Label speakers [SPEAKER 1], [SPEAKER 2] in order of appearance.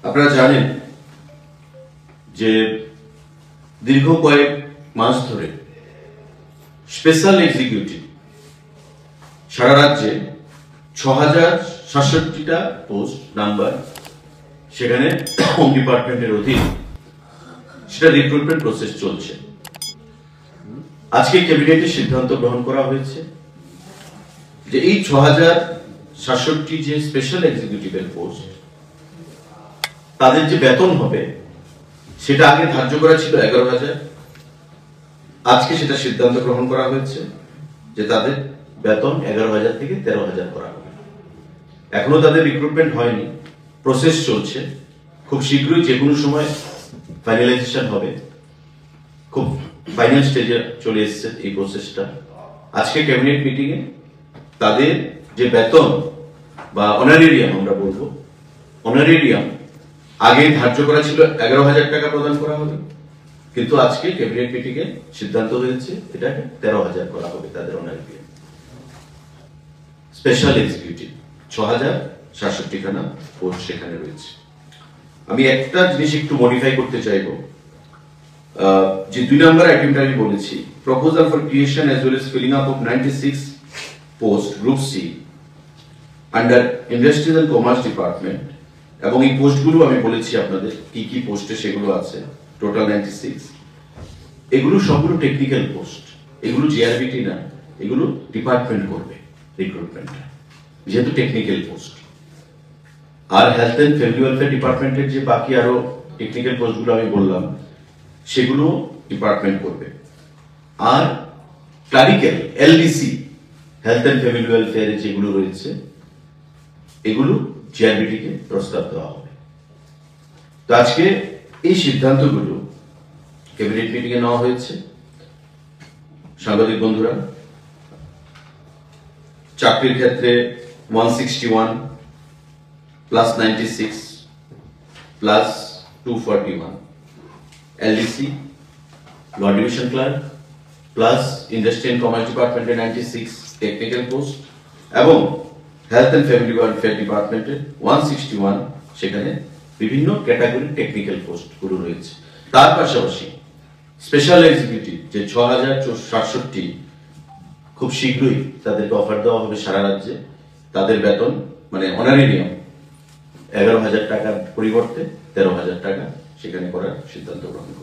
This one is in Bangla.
[SPEAKER 1] আপনারা জানেন যে দীর্ঘ কয়েক মাস ধরে স্পেশাল এক্সিকিউটিভ সারা রাজ্যে 6067টা পোস্ট নাম্বার সেখানে হোম ডিপার্টমেন্টের অধীন সেটা রিক্রুটমেন্ট প্রসেস চলছে। আজকে ক্যাবিনেটে সিদ্ধান্ত গ্রহণ করা হয়েছে যে এই 6067টি যে স্পেশাল এক্সিকিউটিভের পোস্ট তাদের যে বেতন হবে সেটা আগে ধার্য করা ছিল 11,000। আজকে সেটা সিদ্ধান্ত গ্রহণ করা হয়েছে যে তাদের বেতন 11,000 থেকে 13,000 করা হবে। এখনো তাদের রিক্রুটমেন্ট হয়নি, প্রসেস চলছে। খুব শীঘ্রই যে কোনো সময় ফাইনালাইজেশন হবে। খুব ফাইনাল স্টেজে চলে এসেছে এই প্রসেসটা। আজকে ক্যাবিনেট মিটিং এ তাদের যে বেতন বা অনারেরিয়াম আমরা বলবো, অনারেরিয়াম আগে ধার্য করা ছিল 11,000 টাকা প্রদান করা হবে, কিন্তু আজকে ক্যাবিনেট মিটিং এ সিদ্ধান্ত হয়েছে এটাকে 13,000 করা হবে তাদের অনারেরিয়াম। স্পেশাল এক্সিকিউটিভ 6067 খানা পোস্ট সেখানে রয়েছে। আমি একটা জিনিস একটু মডিফাই করতে চাইব, যে 2 নম্বর আইটেমটা আমি বলেছি, proposal for creation as well as filling up of 96 post group C under industrial and commerce department, এবং এই পোস্টগুলো আমি বলেছি আপনাদের কি কি পোস্টে সেগুলো আছে, টোটাল 96। এগুলো সবগুলো টেকনিক্যাল পোস্ট, এগুলো জিআরবিটি না, এগুলো ডিপার্টমেন্ট করবে রিক্রুটমেন্ট, যেহেতু টেকনিক্যাল পোস্ট। আর হেলথ এন্ড ফ্যামিলি ওয়েলফেয়ার ডিপার্টমেন্টের যে বাকি আরো টেকনিক্যাল পোস্টগুলো আমি বললাম সেগুলো ডিপার্টমেন্ট করবে। আর clerical LDC health and family ওয়েলফেয়ারে যেগুলো রয়েছে এগুলো জিআরবিটি কে প্রস্তাব দেওয়া হবে। তো আজকে এই সিদ্ধান্তগুলো ক্যাবিনেট মিটিং এ নেওয়া হয়েছে। সাংবাদিক বন্ধুরা, চাকরির ক্ষেত্রে 161 প্লাস 96 প্লাস 241, এলডিসি ল division clerk plus industry and commerce ডিপার্টমেন্টের 96 টেকনিক্যাল পোস্ট, এবং হেলথ এন্ড ফ্যামিলি ওয়েলফেয়ার ডিপার্টমেন্টের 161 সেখানে বিভিন্ন ক্যাটাগরি টেকনিক্যাল পোস্ট গুলো রয়েছে। তার পাশাপাশি স্পেশাল এক্সিকিউটিভ যে 6067 খুব শীঘ্রই তাদেরকে অফার দেওয়া হবে সারা রাজ্যে। তাদের বেতন মানে অনারেরিয়াম 11,000 টাকার পরিবর্তে 13,000 টাকা সেখানে করার সিদ্ধান্ত গ্রহণ